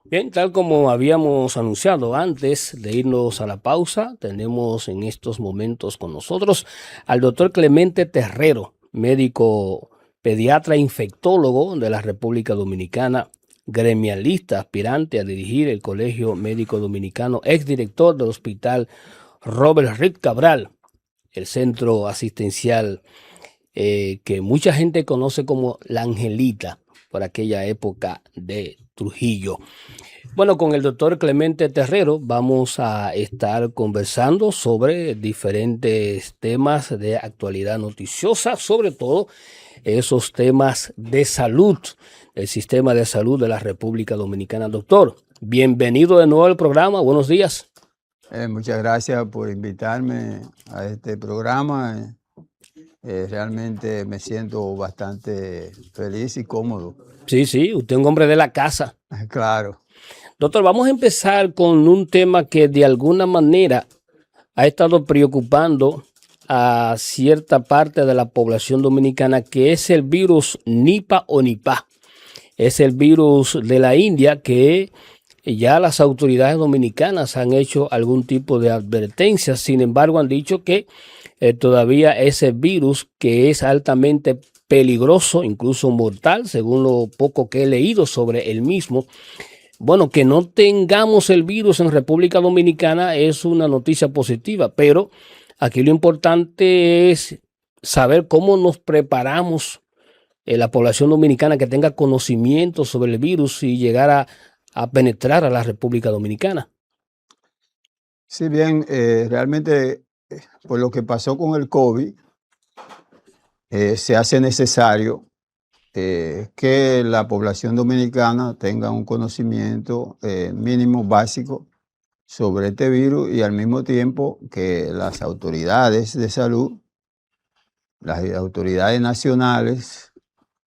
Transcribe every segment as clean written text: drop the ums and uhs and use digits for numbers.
Bien, tal como habíamos anunciado antes de irnos a la pausa, tenemos en estos momentos con nosotros al doctor Clemente Terrero, médico pediatra infectólogo de la República Dominicana, gremialista, aspirante a dirigir el Colegio Médico Dominicano, exdirector del Hospital Robert Reed Cabral, el centro asistencial que mucha gente conoce como La Angelita por aquella época de Trujillo. Bueno, con el doctor Clemente Terrero vamos a estar conversando sobre diferentes temas de actualidad noticiosa, sobre todo esos temas de salud, el sistema de salud de la República Dominicana. Doctor, bienvenido de nuevo al programa. Buenos días. Muchas gracias por invitarme a este programa. Realmente me siento bastante feliz y cómodo. Sí, usted es un hombre de la casa. Claro. Doctor, vamos a empezar con un tema que de alguna manera ha estado preocupando a cierta parte de la población dominicana, que es el virus Nipah o Nipah. Es el virus de la India que ya las autoridades dominicanas han hecho algún tipo de advertencia. Sin embargo, han dicho que todavía ese virus, que es altamente peligroso, incluso mortal, según lo poco que he leído sobre el mismo. Bueno, que no tengamos el virus en República Dominicana es una noticia positiva, pero aquí lo importante es saber cómo nos preparamos, la población dominicana, que tenga conocimiento sobre el virus y llegar a penetrar a la República Dominicana. Si bien realmente por lo que pasó con el COVID, se hace necesario que la población dominicana tenga un conocimiento mínimo básico sobre este virus y al mismo tiempo que las autoridades de salud, las autoridades nacionales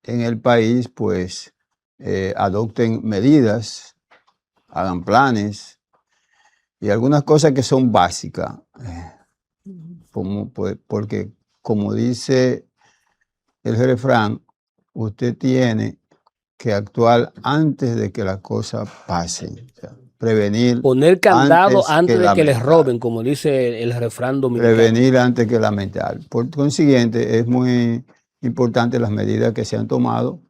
en el país, pues adopten medidas, hagan planes y algunas cosas que son básicas, porque como dice el refrán, usted tiene que actuar antes de que las cosas pasen, o sea, prevenir Poner candado antes antes que de que les lamentar. roben, como dice el refrán dominicano. Prevenir antes que lamentar. Por consiguiente, es muy importante las medidas que se han tomado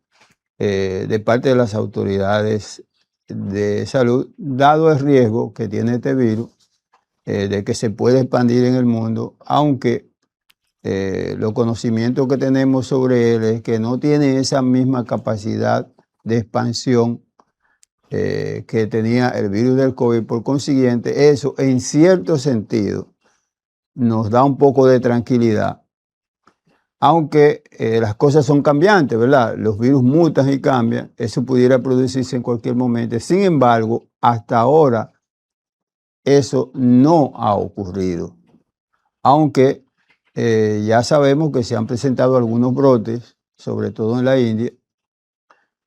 de parte de las autoridades de salud, dado el riesgo que tiene este virus de que se puede expandir en el mundo, aunque los conocimientos que tenemos sobre él es que no tiene esa misma capacidad de expansión que tenía el virus del COVID. Por consiguiente, eso en cierto sentido nos da un poco de tranquilidad, aunque las cosas son cambiantes, ¿verdad? Los virus mutan y cambian, eso pudiera producirse en cualquier momento. Sin embargo, hasta ahora eso no ha ocurrido, aunque ya sabemos que se han presentado algunos brotes, sobre todo en la India,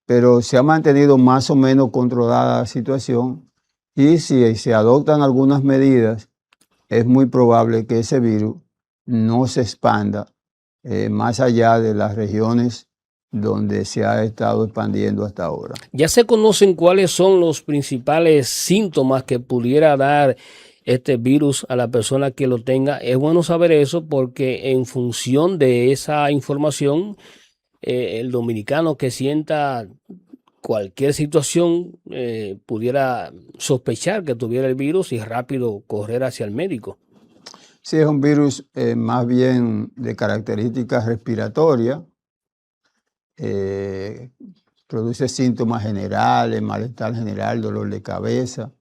pero se ha mantenido más o menos controlada la situación y si se adoptan algunas medidas, es muy probable que ese virus no se expanda más allá de las regiones donde se ha estado expandiendo hasta ahora. Ya se conocen cuáles son los principales síntomas que pudiera dar este virus a la persona que lo tenga. Es bueno saber eso porque en función de esa información, el dominicano que sienta cualquier situación pudiera sospechar que tuviera el virus y rápido correr hacia el médico. Sí, es un virus más bien de características respiratorias, produce síntomas generales, malestar general, dolor de cabeza,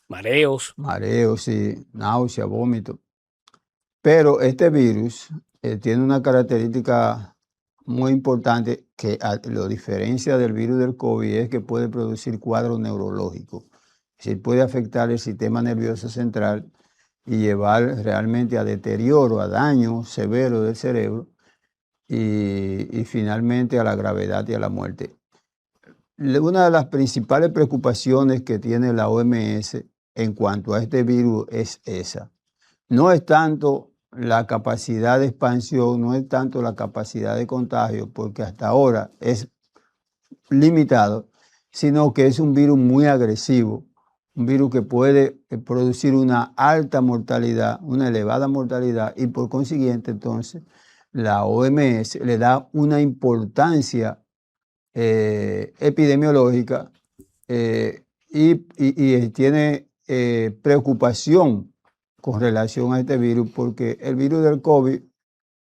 mareos y náusea, vómito. Pero este virus tiene una característica muy importante que lo diferencia del virus del COVID, es que puede producir cuadros neurológicos. Es decir, puede afectar el sistema nervioso central y llevar realmente a deterioro, a daño severo del cerebro y finalmente a la gravedad y a la muerte. Una de las principales preocupaciones que tiene la OMS en cuanto a este virus es esa. No es tanto la capacidad de expansión, no es tanto la capacidad de contagio, porque hasta ahora es limitado, sino que es un virus muy agresivo, un virus que puede producir una alta mortalidad, una elevada mortalidad, y por consiguiente entonces la OMS le da una importancia epidemiológica y tiene preocupación con relación a este virus, porque el virus del COVID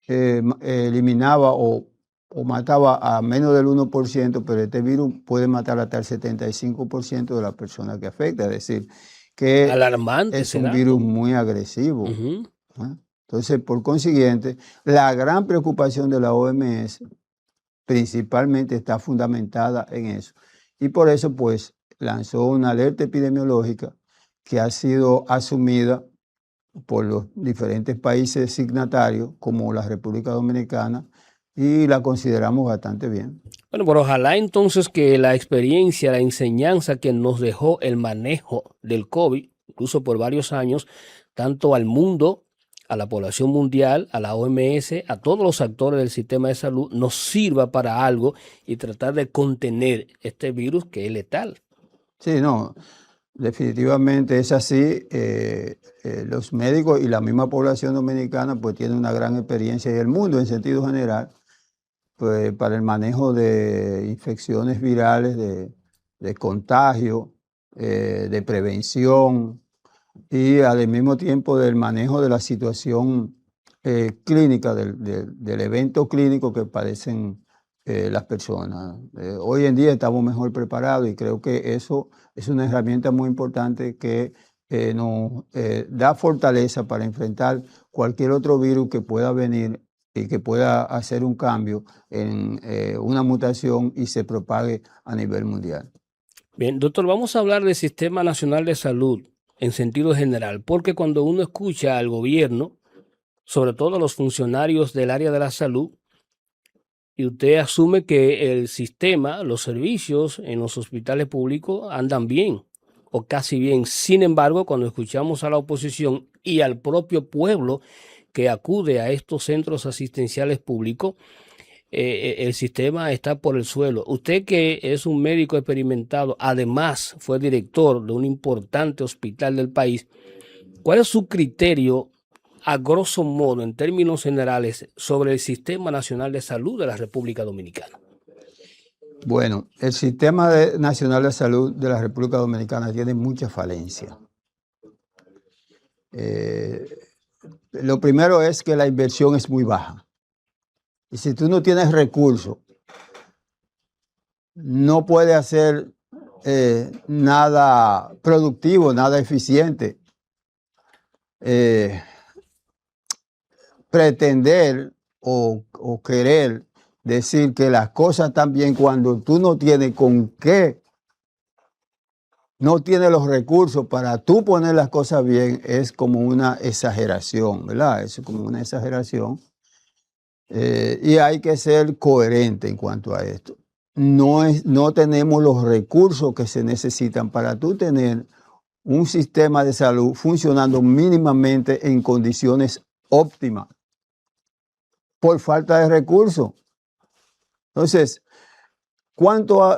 eliminaba o mataba a menos del 1%, pero este virus puede matar hasta el 75% de las personas que afecta, es decir, que Alarmante es ese un dato. virus muy agresivo. Ujú. ¿Eh? Entonces, por consiguiente, la gran preocupación de la OMS principalmente está fundamentada en eso. Y por eso, pues, lanzó una alerta epidemiológica que ha sido asumida por los diferentes países signatarios, como la República Dominicana, y la consideramos bastante bien. Bueno, pero ojalá entonces que la experiencia, la enseñanza que nos dejó el manejo del COVID, incluso por varios años, tanto al mundo, a la población mundial, a la OMS, a todos los actores del sistema de salud, nos sirva para algo y tratar de contener este virus que es letal. Sí, no, definitivamente es así. Los médicos y la misma población dominicana pues tienen una gran experiencia, y el mundo en sentido general, pues para el manejo de infecciones virales, de contagio, de prevención, y al mismo tiempo del manejo de la situación clínica, del evento clínico que padecen las personas. Hoy en día estamos mejor preparados, y creo que eso es una herramienta muy importante que nos da fortaleza para enfrentar cualquier otro virus que pueda venir y que pueda hacer un cambio en una mutación y se propague a nivel mundial. Bien, doctor, vamos a hablar del Sistema Nacional de Salud en sentido general, porque cuando uno escucha al gobierno, sobre todo a los funcionarios del área de la salud, y usted asume que el sistema, los servicios en los hospitales públicos andan bien o casi bien. Sin embargo, cuando escuchamos a la oposición y al propio pueblo que acude a estos centros asistenciales públicos, el sistema está por el suelo. Usted, que es un médico experimentado, además fue director de un importante hospital del país, ¿cuál es su criterio, a grosso modo, en términos generales, sobre el Sistema Nacional de Salud de la República Dominicana? Bueno, el Sistema Nacional de Salud de la República Dominicana tiene mucha falencia. Lo primero es que la inversión es muy baja. Y si tú no tienes recursos, no puedes hacer nada productivo, nada eficiente. Pretender o querer decir que las cosas están bien cuando tú no tienes con qué, no tienes los recursos para tú poner las cosas bien, es como una exageración, ¿verdad? Es como una exageración. Y hay que ser coherente en cuanto a esto. No tenemos los recursos que se necesitan para tú tener un sistema de salud funcionando mínimamente en condiciones óptimas, por falta de recursos. Entonces, ¿cuánto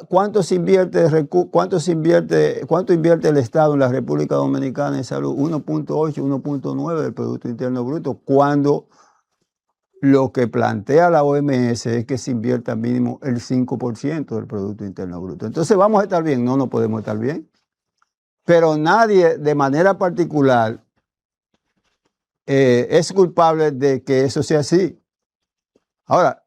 invierte el Estado en la República Dominicana en salud? 1.8, 1.9 del Producto Interno Bruto, cuando lo que plantea la OMS es que se invierta mínimo el 5% del Producto Interno Bruto. Entonces, ¿vamos a estar bien? No podemos estar bien. Pero nadie de manera particular es culpable de que eso sea así. Ahora,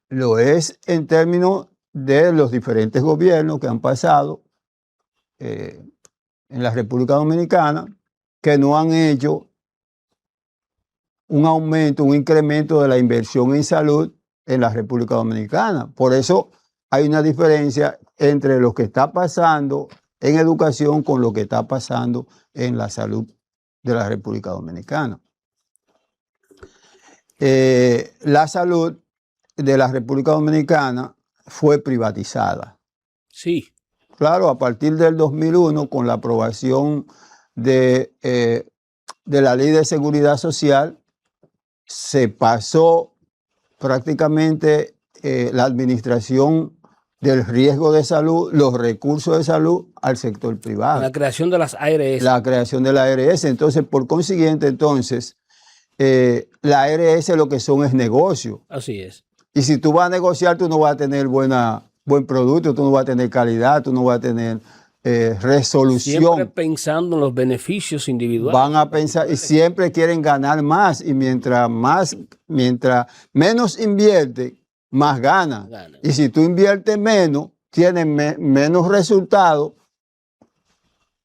lo es en términos de los diferentes gobiernos que han pasado en la República Dominicana, que no han hecho un aumento, un incremento de la inversión en salud en la República Dominicana. Por eso hay una diferencia entre lo que está pasando en educación con lo que está pasando en la salud de la República Dominicana. La salud de la República Dominicana fue privatizada. Sí. Claro, a partir del 2001, con la aprobación de la Ley de Seguridad Social, se pasó prácticamente la administración del riesgo de salud, los recursos de salud al sector privado. La creación de las ARS. La creación de la ARS. Entonces, por consiguiente, entonces, la ARS lo que son es negocio. Así es. Y si tú vas a negociar, tú no vas a tener buen producto, tú no vas a tener calidad, tú no vas a tener resolución. Siempre pensando en los beneficios individuales. Van a pensar y siempre quieren ganar más. Y mientras menos invierte, más gana. Y si tú inviertes menos, tienes menos resultados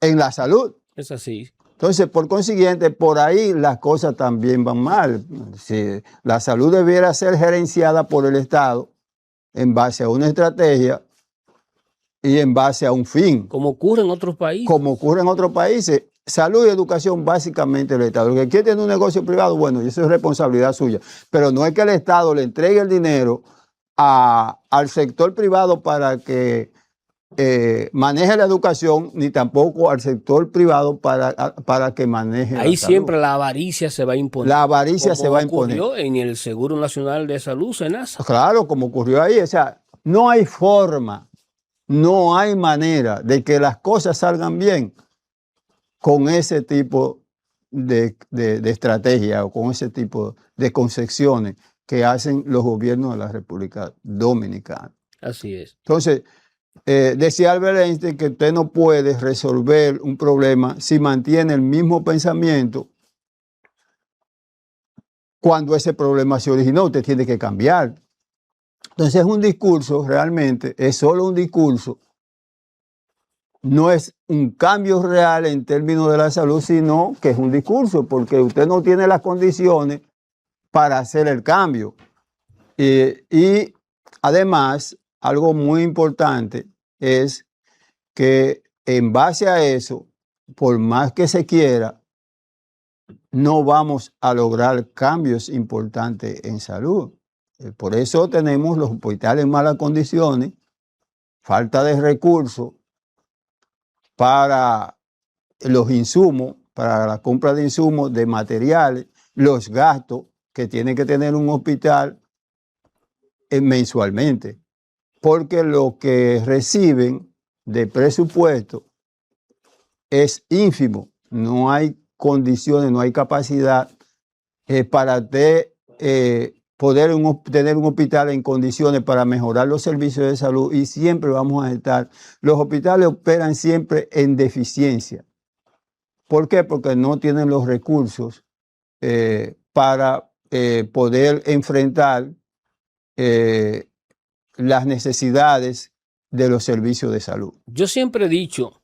en la salud. Es así. Entonces, por consiguiente, por ahí las cosas también van mal. Si la salud debiera ser gerenciada por el Estado en base a una estrategia y en base a un fin. Como ocurre en otros países. Como ocurre en otros países. Salud y educación básicamente el Estado. El que quiere tener un negocio privado, bueno, eso es responsabilidad suya. Pero no es que el Estado le entregue el dinero al sector privado para que maneje la educación, ni tampoco al sector privado para que maneje ahí la salud. Siempre la avaricia se va a imponer. La avaricia se va a imponer. Como ocurrió en el Seguro Nacional de Salud, SENASA. Claro, como ocurrió ahí. O sea, no hay forma, no hay manera de que las cosas salgan bien con ese tipo de estrategia o con ese tipo de concepciones que hacen los gobiernos de la República Dominicana. Así es. Entonces, decía Albert Einstein que usted no puede resolver un problema si mantiene el mismo pensamiento cuando ese problema se originó. Usted tiene que cambiar. Entonces es un discurso, realmente, es solo un discurso. No es un cambio real en términos de la salud, sino que es un discurso, porque usted no tiene las condiciones para hacer el cambio. Y además, algo muy importante es que en base a eso, por más que se quiera, no vamos a lograr cambios importantes en salud. Por eso tenemos los hospitales en malas condiciones, falta de recursos para los insumos, para la compra de insumos, de materiales, los gastos que tiene que tener un hospital mensualmente, porque lo que reciben de presupuesto es ínfimo. No hay condiciones, no hay capacidad para poder tener un hospital en condiciones para mejorar los servicios de salud, y siempre vamos a estar. Los hospitales operan siempre en deficiencia. ¿Por qué? Porque no tienen los recursos para poder enfrentar las necesidades de los servicios de salud. Yo siempre he dicho,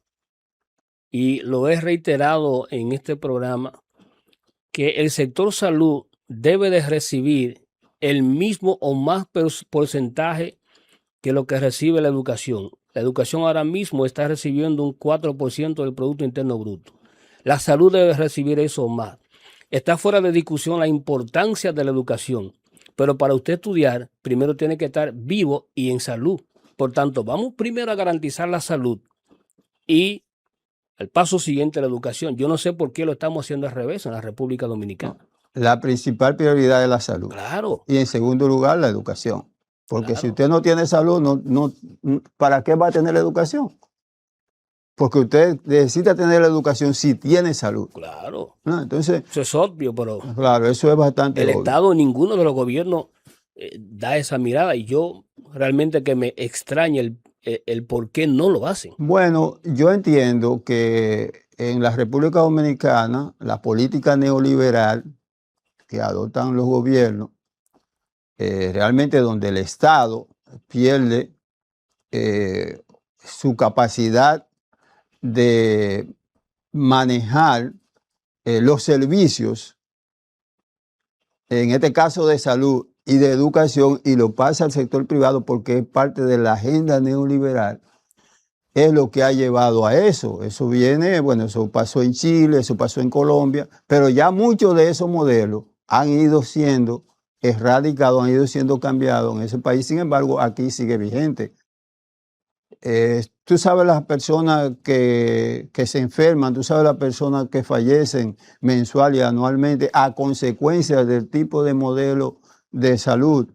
y lo he reiterado en este programa, que el sector salud debe de recibir el mismo o más porcentaje que lo que recibe la educación. La educación ahora mismo está recibiendo un 4% del Producto Interno Bruto. La salud debe recibir eso más. Está fuera de discusión la importancia de la educación, pero para usted estudiar, primero tiene que estar vivo y en salud. Por tanto, vamos primero a garantizar la salud y al paso siguiente la educación. Yo no sé por qué lo estamos haciendo al revés en la República Dominicana. La principal prioridad es la salud. Claro. Y en segundo lugar, la educación. Porque si usted no tiene salud, ¿para qué va a tener la educación? Porque usted necesita tener la educación si tiene salud. Claro. ¿No? Entonces, eso es obvio, pero claro, eso es bastante el obvio. Estado, ninguno de los gobiernos da esa mirada, y yo realmente que me extraña el por qué no lo hacen. Bueno, yo entiendo que en la República Dominicana la política neoliberal que adoptan los gobiernos, realmente donde el Estado pierde su capacidad de manejar los servicios, en este caso de salud y de educación, y lo pasa al sector privado porque es parte de la agenda neoliberal, es lo que ha llevado a eso. Eso viene, bueno, eso pasó en Chile, eso pasó en Colombia, pero ya muchos de esos modelos han ido siendo erradicados, han ido siendo cambiados en ese país. Sin embargo, aquí sigue vigente. Tú sabes las personas que se enferman, tú sabes las personas que fallecen mensual y anualmente a consecuencia del tipo de modelo de salud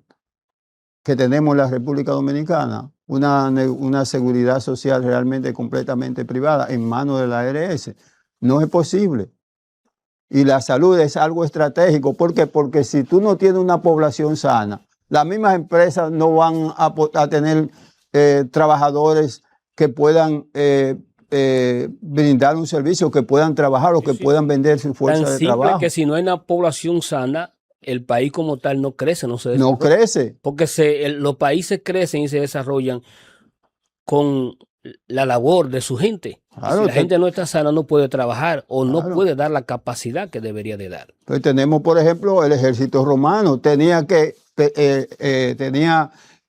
que tenemos en la República Dominicana, una seguridad social realmente completamente privada en manos de la ARS. No es posible. Y la salud es algo estratégico. ¿Por qué? Porque si tú no tienes una población sana, las mismas empresas no van a tener trabajadores que puedan brindar un servicio, que puedan trabajar o que puedan vender su fuerza de trabajo. Tan simple que si no hay una población sana, el país como tal no crece, no se desarrolla. No crece. Porque los países crecen y se desarrollan con la labor de su gente. Claro, si la gente no está sana, no puede trabajar o claro, no puede dar la capacidad que debería de dar. Entonces tenemos, por ejemplo, el ejército romano. Tenía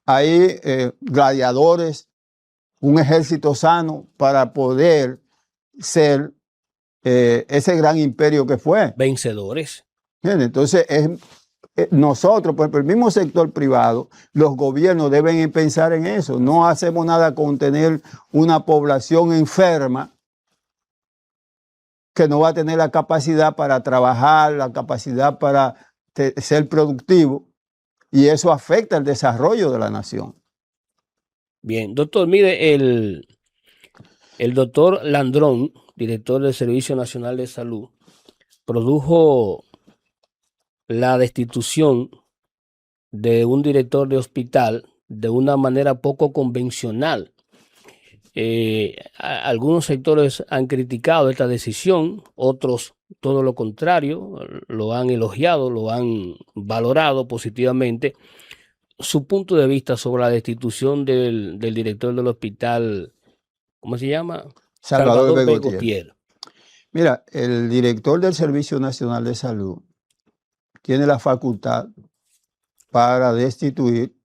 ahí gladiadores, un ejército sano para poder ser ese gran imperio que fue. Vencedores. Bien, entonces nosotros, por ejemplo, el mismo sector privado, los gobiernos deben pensar en eso. No hacemos nada con tener una población enferma que no va a tener la capacidad para trabajar, la capacidad para ser productivo, y eso afecta el desarrollo de la nación. Bien, doctor, mire, el doctor Landrón, director del Servicio Nacional de Salud, produjo la destitución de un director de hospital de una manera poco convencional. Algunos sectores han criticado esta decisión, otros todo lo contrario, lo han elogiado, lo han valorado positivamente. Su punto de vista sobre la destitución del director del hospital, ¿cómo se llama? Salvador B. Gutiérrez. Mira, el director del Servicio Nacional de Salud tiene la facultad para destituir,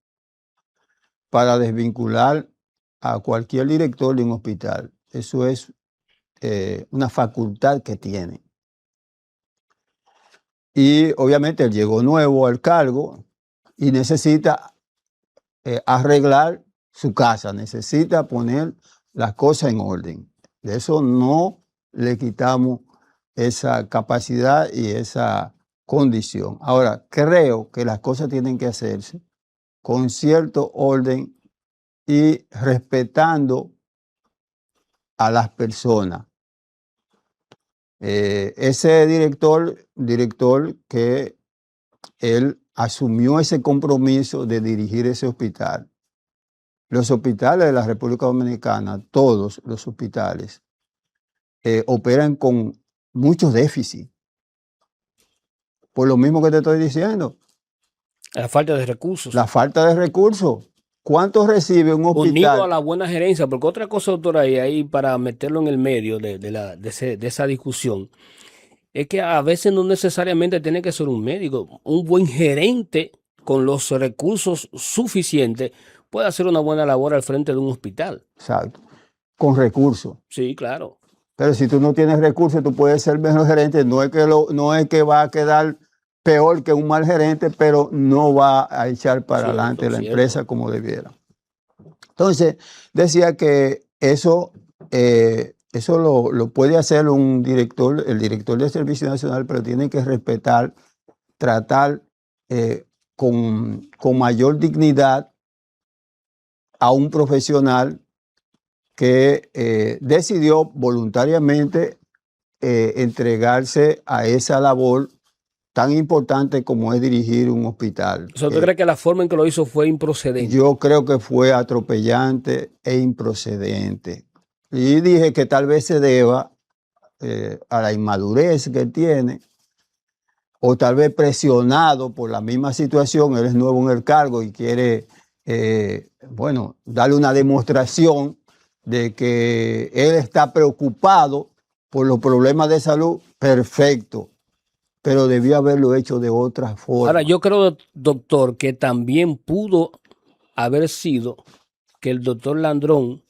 para desvincular a cualquier director de un hospital. Eso es una facultad que tiene. Y obviamente él llegó nuevo al cargo y necesita arreglar su casa, necesita poner las cosas en orden. De eso no le quitamos esa capacidad y esa condición. Ahora, creo que las cosas tienen que hacerse con cierto orden y respetando a las personas. Ese director que él asumió ese compromiso de dirigir ese hospital. Los hospitales de la República Dominicana, todos los hospitales, operan con muchos déficits. Por lo mismo que te estoy diciendo. La falta de recursos. La falta de recursos. ¿Cuánto recibe un hospital? Unido a la buena gerencia, porque otra cosa, doctora, ahí para meterlo en el medio de esa discusión, es que a veces no necesariamente tiene que ser un médico. Un buen gerente con los recursos suficientes puede hacer una buena labor al frente de un hospital. Exacto. Con recursos. Sí, claro. Pero si tú no tienes recursos, tú puedes ser mejor gerente. No es que va a quedar peor que un mal gerente, pero no va a echar para adelante la empresa como debiera. Entonces, decía que eso lo puede hacer el director del Servicio Nacional, pero tiene que respetar, tratar con mayor dignidad a un profesional que decidió voluntariamente entregarse a esa labor tan importante como es dirigir un hospital. ¿Usted cree que la forma en que lo hizo fue improcedente? Yo creo que fue atropellante e improcedente. Y dije que tal vez se deba a la inmadurez que él tiene, o tal vez presionado por la misma situación. Él es nuevo en el cargo y quiere, darle una demostración de que él está preocupado por los problemas de salud. Perfecto. Pero debió haberlo hecho de otra forma. Ahora, yo creo, doctor, que también pudo haber sido que el doctor Landrón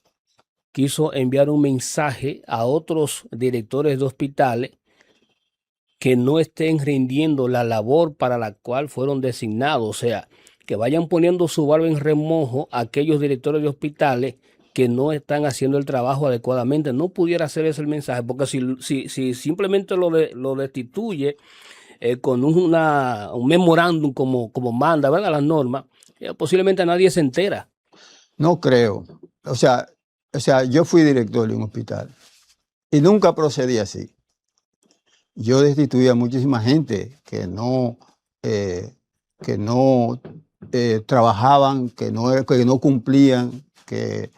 quiso enviar un mensaje a otros directores de hospitales que no estén rindiendo la labor para la cual fueron designados. O sea, que vayan poniendo su barba en remojo a aquellos directores de hospitales que no están haciendo el trabajo adecuadamente. No pudiera hacer ese el mensaje, porque si simplemente lo destituye con un memorándum como manda, ¿verdad?, las normas, Posiblemente nadie se entera. No creo. O sea, yo fui director de un hospital y nunca procedí así. Yo destituí a muchísima gente que no trabajaban, que no cumplían, que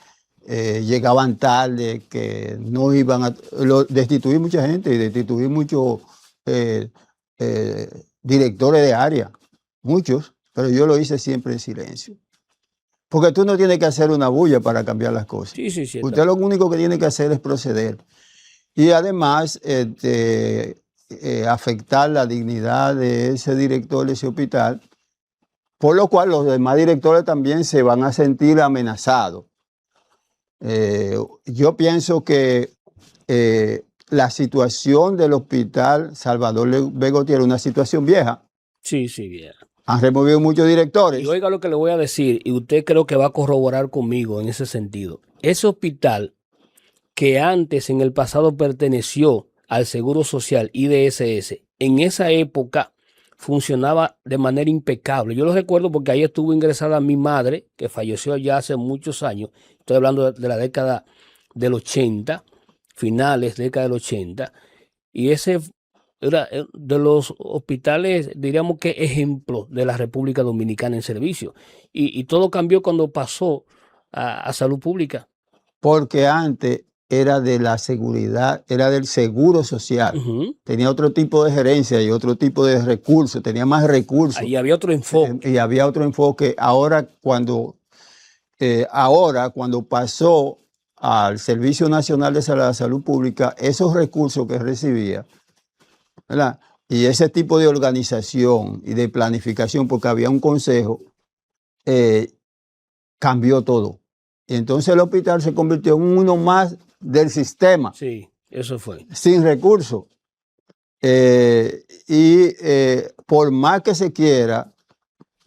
llegaban tarde, que no iban a... destituí mucha gente y destituí muchos directores de área, muchos, pero yo lo hice siempre en silencio. Porque tú no tienes que hacer una bulla para cambiar las cosas. Sí, sí, sí. Usted lo único que tiene que hacer es proceder. Y además, afectar la dignidad de ese director de ese hospital, por lo cual los demás directores también se van a sentir amenazados. Yo pienso que la situación del hospital Salvador Begotti era una situación vieja. Sí, sí, vieja. Han removido muchos directores. Y oiga lo que le voy a decir, y usted creo que va a corroborar conmigo en ese sentido. Ese hospital que antes en el pasado perteneció al Seguro Social IDSS, en esa época funcionaba de manera impecable. Yo lo recuerdo porque ahí estuvo ingresada mi madre, que falleció ya hace muchos años. Estoy hablando de la década del 80, finales de la década del 80. Y ese era de los hospitales, diríamos que ejemplo de la República Dominicana en servicio. Y todo cambió cuando pasó a salud pública. Porque antes era de la seguridad, era del seguro social. Tenía otro tipo de gerencia y otro tipo de recursos, tenía más recursos. Ahí había otro enfoque. Y había otro enfoque. Ahora cuando pasó al Servicio Nacional de Salud Pública, esos recursos que recibía, ¿verdad? Y ese tipo de organización y de planificación, porque había un consejo, cambió todo. Y entonces el hospital se convirtió en uno más del sistema. Sí, eso fue. Sin recursos. Por más que se quiera,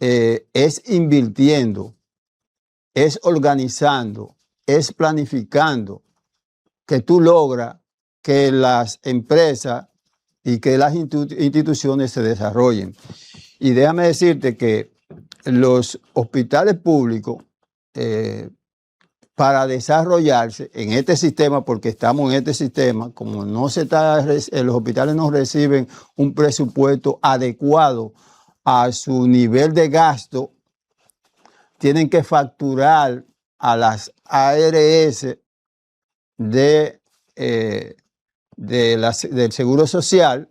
es invirtiendo, es organizando, es planificando, que tú logras que las empresas y que las instituciones se desarrollen. Y déjame decirte que los hospitales públicos, para desarrollarse en este sistema, porque estamos en este sistema, como los hospitales no reciben un presupuesto adecuado a su nivel de gasto, tienen que facturar a las ARS del Seguro Social,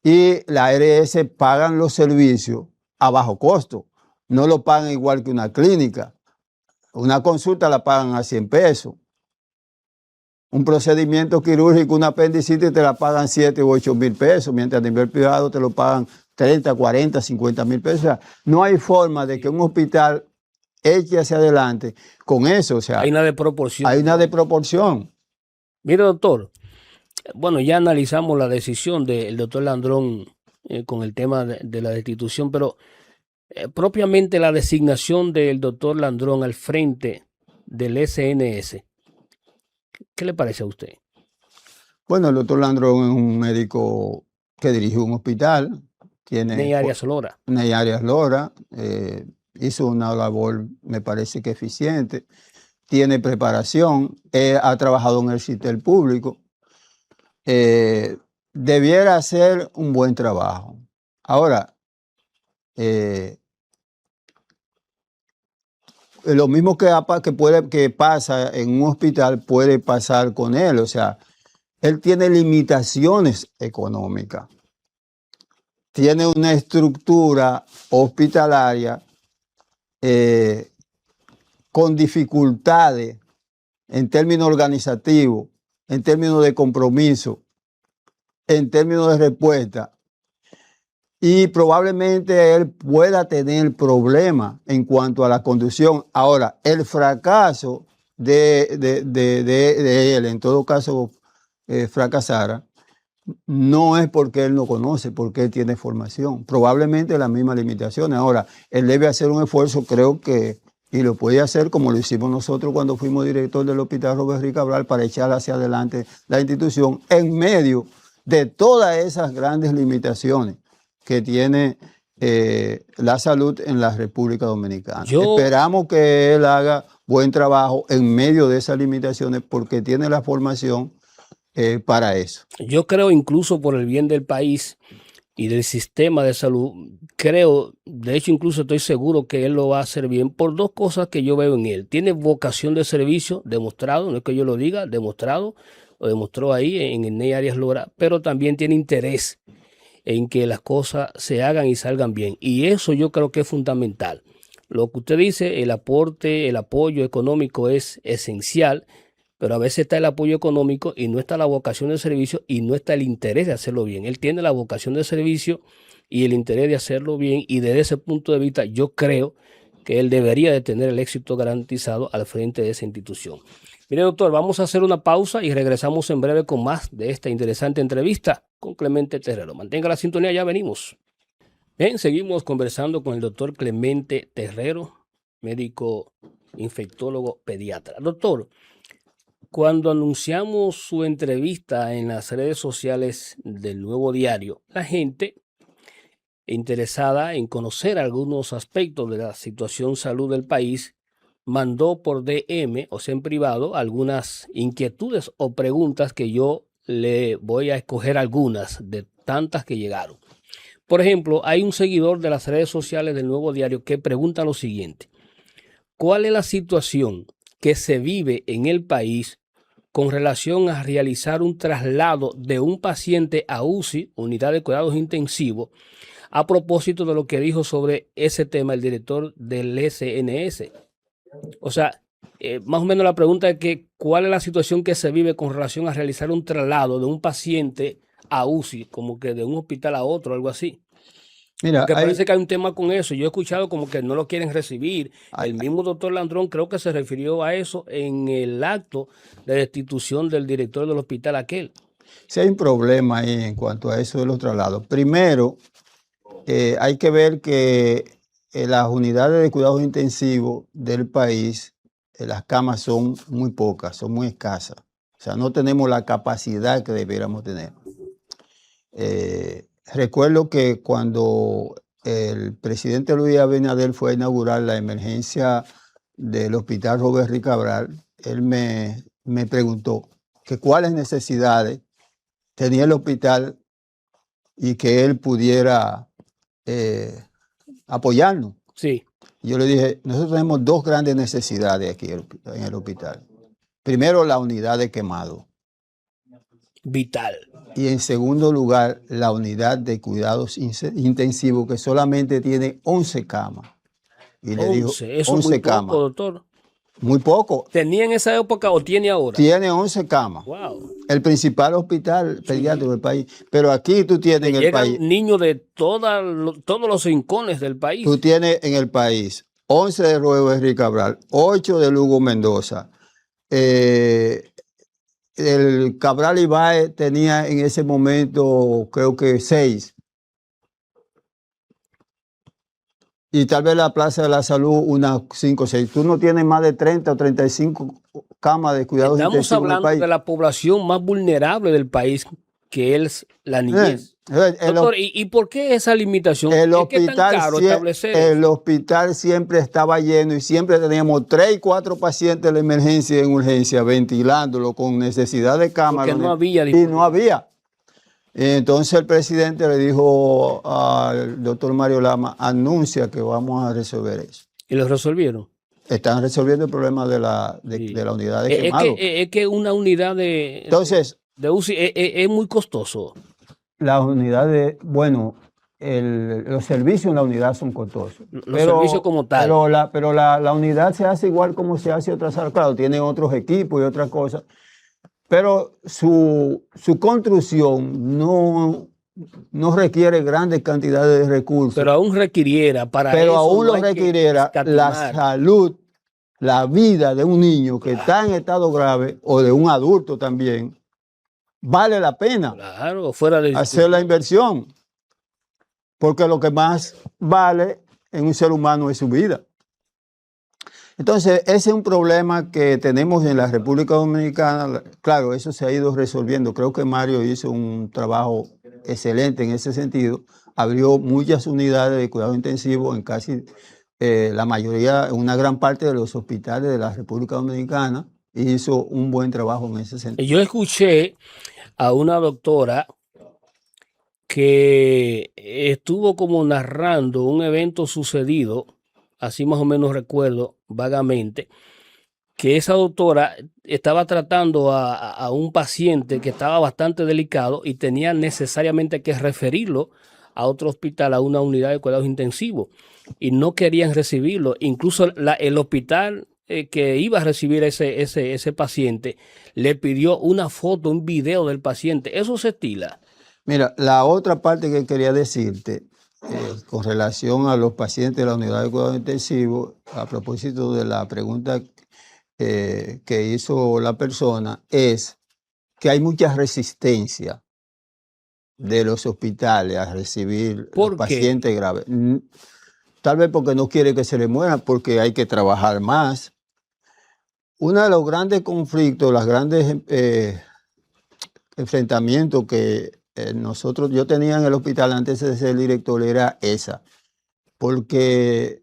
y la ARS pagan los servicios a bajo costo. No lo pagan igual que una clínica. Una consulta la pagan a 100 pesos. Un procedimiento quirúrgico, una apendicitis, te la pagan 7 u 8 mil pesos, mientras a nivel privado te lo pagan 30, 40, 50 mil pesos. O sea, no hay forma de que un hospital eche hacia adelante con eso. O sea, hay una desproporción. Hay una desproporción. Mire, doctor, bueno, ya analizamos la decisión del doctor Landrón con el tema de la destitución, pero propiamente la designación del doctor Landrón al frente del SNS, ¿qué le parece a usted? Bueno, el doctor Landrón es un médico que dirigió un hospital. Ney Arias Lora. Ney Arias Lora hizo una labor, me parece que eficiente. Tiene preparación, ha trabajado en el sistema público. Debiera hacer un buen trabajo. Ahora, lo mismo que pasa en un hospital puede pasar con él. O sea, él tiene limitaciones económicas. Tiene una estructura hospitalaria con dificultades en términos organizativos, en términos de compromiso, en términos de respuesta. Y probablemente él pueda tener problemas en cuanto a la conducción. Ahora, el fracaso de él, en todo caso fracasara, no es porque él no conoce, porque él tiene formación. Probablemente las mismas limitaciones. Ahora, él debe hacer un esfuerzo, creo que, y lo puede hacer como lo hicimos nosotros cuando fuimos director del Hospital Robert Rick Cabral, para echar hacia adelante la institución en medio de todas esas grandes limitaciones que tiene la salud en la República Dominicana. Esperamos que él haga buen trabajo en medio de esas limitaciones porque tiene la formación para eso. Yo creo, incluso por el bien del país y del sistema de salud, creo, de hecho incluso estoy seguro que él lo va a hacer bien por dos cosas que yo veo en él. Tiene vocación de servicio, demostrado, no es que yo lo diga, demostrado, lo demostró ahí en el NEI Arias Lora, pero también tiene interés en que las cosas se hagan y salgan bien. Y eso yo creo que es fundamental. Lo que usted dice, el aporte, el apoyo económico es esencial, pero a veces está el apoyo económico y no está la vocación de servicio y no está el interés de hacerlo bien. Él tiene la vocación de servicio y el interés de hacerlo bien, y desde ese punto de vista yo creo que él debería de tener el éxito garantizado al frente de esa institución. Mire, doctor, vamos a hacer una pausa y regresamos en breve con más de esta interesante entrevista con Clemente Terrero. Mantenga la sintonía, ya venimos. Bien, seguimos conversando con el doctor Clemente Terrero, médico infectólogo pediatra. Doctor, cuando anunciamos su entrevista en las redes sociales del Nuevo Diario, la gente interesada en conocer algunos aspectos de la situación salud del país mandó por DM, o sea en privado, algunas inquietudes o preguntas que yo le voy a escoger algunas de tantas que llegaron. Por ejemplo, hay un seguidor de las redes sociales del Nuevo Diario que pregunta lo siguiente: ¿cuál es la situación que se vive en el país con relación a realizar un traslado de un paciente a UCI, unidad de cuidados intensivos, a propósito de lo que dijo sobre ese tema el director del SNS? O sea, más o menos la pregunta es que ¿cuál es la situación que se vive con relación a realizar un traslado de un paciente a UCI, como que de un hospital a otro, algo así? Mira, porque parece que hay un tema con eso. Yo he escuchado como que no lo quieren recibir. El mismo doctor Landrón creo que se refirió a eso en el acto de destitución del director del hospital aquel. Sí, hay un problema ahí en cuanto a eso de los traslados. Primero, hay que ver que las unidades de cuidados intensivos del país, las camas son muy pocas, son muy escasas. O sea, no tenemos la capacidad que debiéramos tener. Recuerdo que cuando el presidente Luis Abinader fue a inaugurar la emergencia del hospital Robert Rick Cabral, él me preguntó que cuáles necesidades tenía el hospital y que él pudiera apoyarnos. Sí. Yo le dije, nosotros tenemos dos grandes necesidades aquí en el hospital. Primero, la unidad de quemado. Vital. Y en segundo lugar, la unidad de cuidados intensivos, que solamente tiene 11 camas. Y le digo, eso 11 muy camas. Poco, doctor. Muy poco. ¿Tenía en esa época o tiene ahora? Tiene 11 camas. Wow. El principal hospital pediátrico del país. Pero aquí tú tienes en el país. Niños de todos los rincones del país. Tú tienes en el país 11 de Robert Rick Cabral, 8 de Lugo Mendoza. El Cabral Ibáez tenía en ese momento, creo que 6. Y tal vez la Plaza de la Salud unas 5 o 6. Tú no tienes más de 30 o 35 camas de cuidados intensivos. Estamos hablando de la población más vulnerable del país, que es la niñez. Doctor, ¿y por qué esa limitación? El hospital siempre estaba lleno y siempre teníamos 3 y 4 pacientes de emergencia en urgencia, ventilándolo con necesidad de cámara. Porque no había. Y no había. Entonces el presidente le dijo al doctor Mario Lama, anuncia que vamos a resolver eso. ¿Y lo resolvieron? Están resolviendo el problema de la unidad de quemado. Es que una unidad de UCI es muy costoso. La unidad bueno, los servicios en la unidad son costosos. Los servicios como tal. Pero la unidad se hace igual como se hace otras salas. Claro, tienen otros equipos y otras cosas. Pero su construcción no requiere grandes cantidades de recursos. Pero aún requiriera para Pero eso. Aún lo requiriera la salud, la vida de un niño que está en estado grave o de un adulto también. Vale la pena hacer la inversión, porque lo que más vale en un ser humano es su vida. Entonces, ese es un problema que tenemos en la República Dominicana. Claro, eso se ha ido resolviendo. Creo que Mario hizo un trabajo excelente en ese sentido. Abrió muchas unidades de cuidado intensivo en casi la mayoría, una gran parte de los hospitales de la República Dominicana, y hizo un buen trabajo en ese sentido. Yo escuché a una doctora que estuvo como narrando un evento sucedido, así más o menos recuerdo vagamente, que esa doctora estaba tratando a un paciente que estaba bastante delicado y tenía necesariamente que referirlo a otro hospital, a una unidad de cuidados intensivos, y no querían recibirlo. Incluso el hospital que iba a recibir ese paciente le pidió una foto, un video del paciente. Eso se estila. Mira, la otra parte que quería decirte, con relación a los pacientes de la unidad de cuidados intensivos, a propósito de la pregunta que hizo la persona, es que hay mucha resistencia de los hospitales a recibir ¿Por pacientes graves. Tal vez porque no quiere que se le mueran, porque hay que trabajar más. Uno de los grandes conflictos, los grandes enfrentamientos que yo tenía en el hospital antes de ser director era esa, porque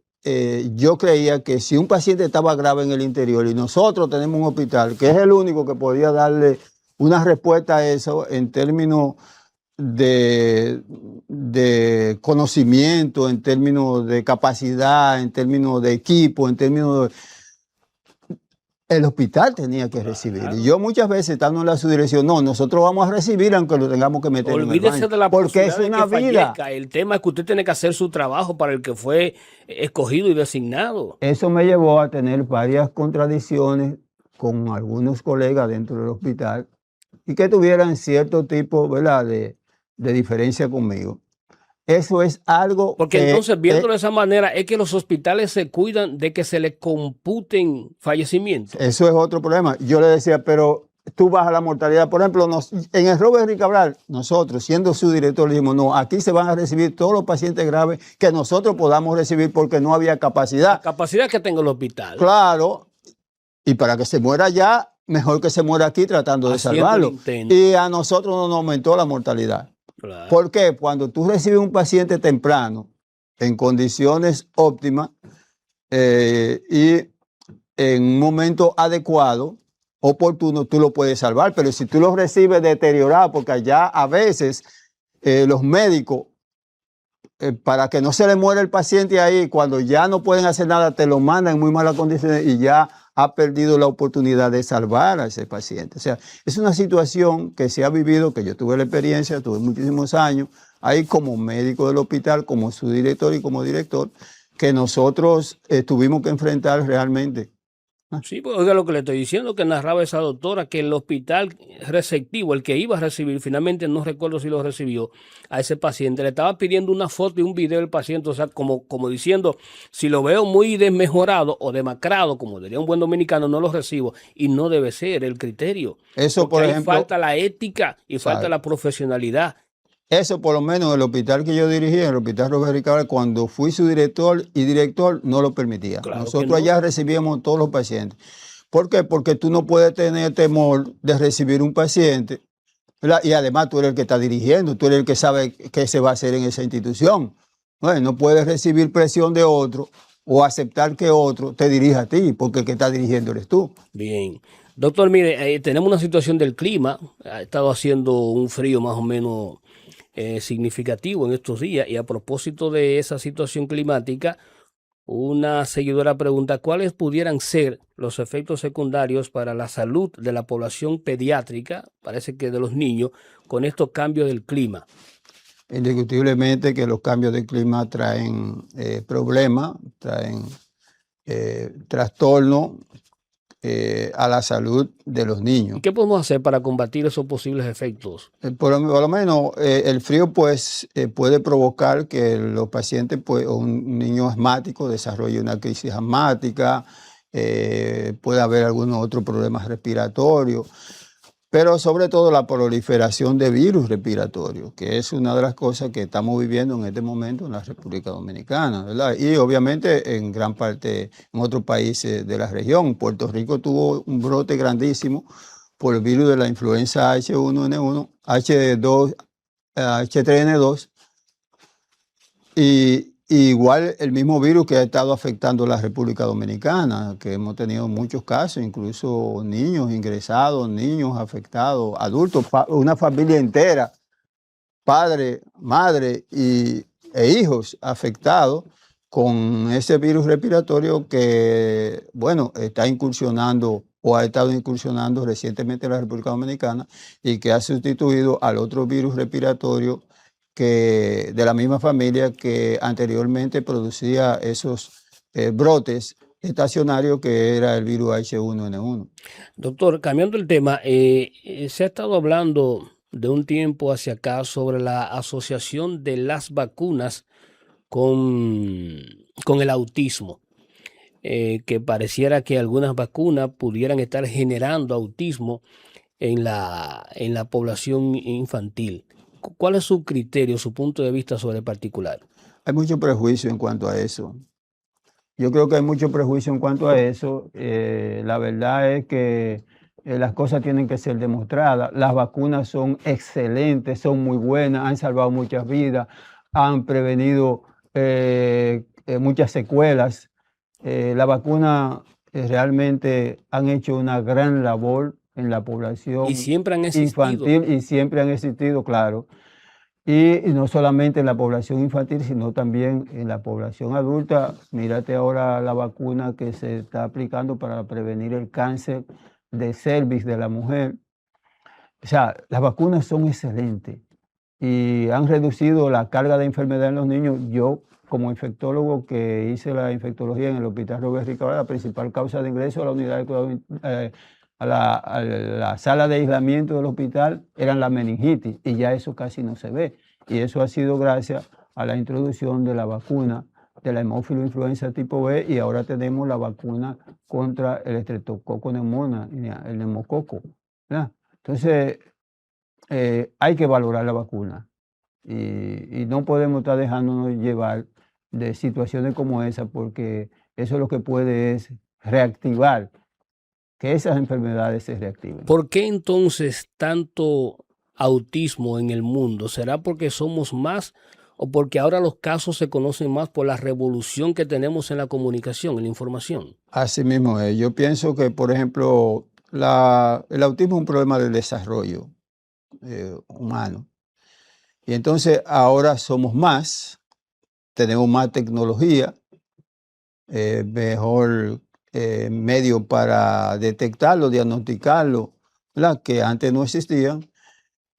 yo creía que si un paciente estaba grave en el interior y nosotros tenemos un hospital que es el único que podía darle una respuesta a eso en términos de conocimiento, en términos de capacidad, en términos de equipo, en términos de... El hospital tenía que recibir. Y yo muchas veces, estando en la subdirección, no, nosotros vamos a recibir aunque lo tengamos que meter en el baño. De la porque es una vida. Fallezca. El tema es que usted tiene que hacer su trabajo para el que fue escogido y designado. Eso me llevó a tener varias contradicciones con algunos colegas dentro del hospital y que tuvieran cierto tipo, ¿verdad?, de diferencia conmigo. Eso es algo... Porque entonces, viéndolo de esa manera, es que los hospitales se cuidan de que se les computen fallecimientos. Eso es otro problema. Yo le decía, pero tú bajas la mortalidad. Por ejemplo, en el Robert Enrique Cabral, nosotros, siendo su director, le dijimos, no, aquí se van a recibir todos los pacientes graves que nosotros podamos recibir porque no había capacidad. La capacidad que tenga el hospital. Claro, y para que se muera allá, mejor que se muera aquí tratando de salvarlo. Y a nosotros no nos aumentó la mortalidad. Claro. Porque cuando tú recibes un paciente temprano, en condiciones óptimas y en un momento adecuado, oportuno, tú lo puedes salvar. Pero si tú lo recibes deteriorado, porque allá a veces los médicos, para que no se le muera el paciente ahí, cuando ya no pueden hacer nada, te lo mandan en muy malas condiciones y ya ha perdido la oportunidad de salvar a ese paciente. O sea, es una situación que se ha vivido, que yo tuve la experiencia, tuve muchísimos años, ahí como médico del hospital, como su director y como director, que nosotros tuvimos que enfrentar realmente. Sí, pues oiga lo que le estoy diciendo, que narraba esa doctora, que el hospital receptivo, el que iba a recibir, finalmente no recuerdo si lo recibió, a ese paciente, le estaba pidiendo una foto y un video del paciente, o sea, como diciendo, si lo veo muy desmejorado o demacrado, como diría un buen dominicano, no lo recibo, y no debe ser el criterio. Eso, por ejemplo, falta la ética y falta la profesionalidad. Eso por lo menos en el hospital que yo dirigía, en el hospital Robert Enrique Cabral, cuando fui su director y director, no lo permitía. Claro, nosotros allá recibíamos todos los pacientes. ¿Por qué? Porque tú no puedes tener temor de recibir un paciente, ¿verdad? Y además tú eres el que está dirigiendo, tú eres el que sabe qué se va a hacer en esa institución. No puedes recibir presión de otro o aceptar que otro te dirija a ti, porque el que está dirigiendo eres tú. Bien. Doctor, mire, tenemos una situación del clima, ha estado haciendo un frío más o menos significativo en estos días, y a propósito de esa situación climática, una seguidora pregunta cuáles pudieran ser los efectos secundarios para la salud de la población pediátrica, parece que de los niños, con estos cambios del clima. Indiscutiblemente que los cambios del clima traen problemas, traen trastornos a la salud de los niños. ¿Y qué podemos hacer para combatir esos posibles efectos? Por lo menos el frío pues puede provocar que los pacientes, pues, o un niño asmático desarrolle una crisis asmática, puede haber algunos otros problemas respiratorios, pero sobre todo la proliferación de virus respiratorios, que es una de las cosas que estamos viviendo en este momento en la República Dominicana, ¿verdad? Y obviamente en gran parte en otros países de la región. Puerto Rico tuvo un brote grandísimo por el virus de la influenza H1N1, H2, H3N2, y igual el mismo virus que ha estado afectando a la República Dominicana, que hemos tenido muchos casos, incluso niños ingresados, niños afectados, adultos, una familia entera, padre, madre e hijos afectados con ese virus respiratorio que, bueno, está incursionando o ha estado incursionando recientemente en la República Dominicana y que ha sustituido al otro virus respiratorio que, de la misma familia que anteriormente producía esos brotes estacionarios, que era el virus H1N1. Doctor, cambiando el tema, se ha estado hablando de un tiempo hacia acá sobre la asociación de las vacunas con el autismo, que pareciera que algunas vacunas pudieran estar generando autismo en la población infantil. ¿Cuál es su criterio, su punto de vista sobre el particular? Hay mucho prejuicio en cuanto a eso. Yo creo que hay mucho prejuicio en cuanto a eso. La verdad es que las cosas tienen que ser demostradas. Las vacunas son excelentes, son muy buenas, han salvado muchas vidas, han prevenido muchas secuelas. La vacuna realmente han hecho una gran labor en la población Y siempre han existido. infantil y siempre han existido, claro. Y no solamente en la población infantil, sino también en la población adulta. Mírate ahora la vacuna que se está aplicando para prevenir el cáncer de cervix de la mujer. O sea, las vacunas son excelentes y han reducido la carga de enfermedad en los niños. Yo, como infectólogo que hice la infectología en el Hospital Robert Ricard, la principal causa de ingreso a la unidad de cuidado, a la sala de aislamiento del hospital eran la meningitis, y ya eso casi no se ve. Y eso ha sido gracias a la introducción de la vacuna de la hemófilo influenza tipo B, y ahora tenemos la vacuna contra el estreptococo pneumoniae, el neumococo, ¿verdad? Entonces, hay que valorar la vacuna y no podemos estar dejándonos llevar de situaciones como esa, porque eso lo que puede es reactivar, que esas enfermedades se reactiven. ¿Por qué entonces tanto autismo en el mundo? ¿Será porque somos más o porque ahora los casos se conocen más por la revolución que tenemos en la comunicación, en la información? Así mismo es. Yo pienso que, por ejemplo, el autismo es un problema de desarrollo humano. Y entonces ahora somos más, tenemos más tecnología, mejor medio para detectarlo, diagnosticarlo, ¿verdad?, que antes no existían.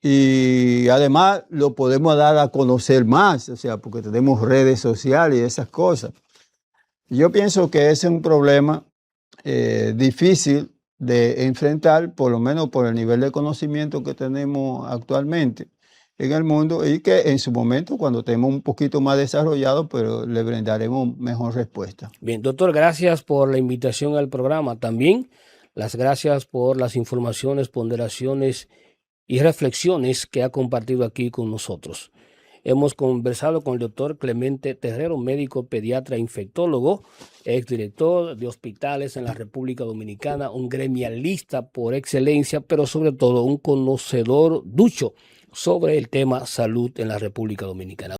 Y además lo podemos dar a conocer más, o sea, porque tenemos redes sociales y esas cosas. Yo pienso que ese es un problema difícil de enfrentar, por lo menos por el nivel de conocimiento que tenemos actualmente en el mundo, y que en su momento, cuando estemos un poquito más desarrollado, pero le brindaremos mejor respuesta. Bien, doctor, gracias por la invitación al programa. También las gracias por las informaciones, ponderaciones y reflexiones que ha compartido aquí con nosotros. Hemos conversado con el doctor Clemente Terrero, médico pediatra infectólogo, exdirector de hospitales en la República Dominicana, un gremialista por excelencia, pero sobre todo un conocedor ducho sobre el tema salud en la República Dominicana.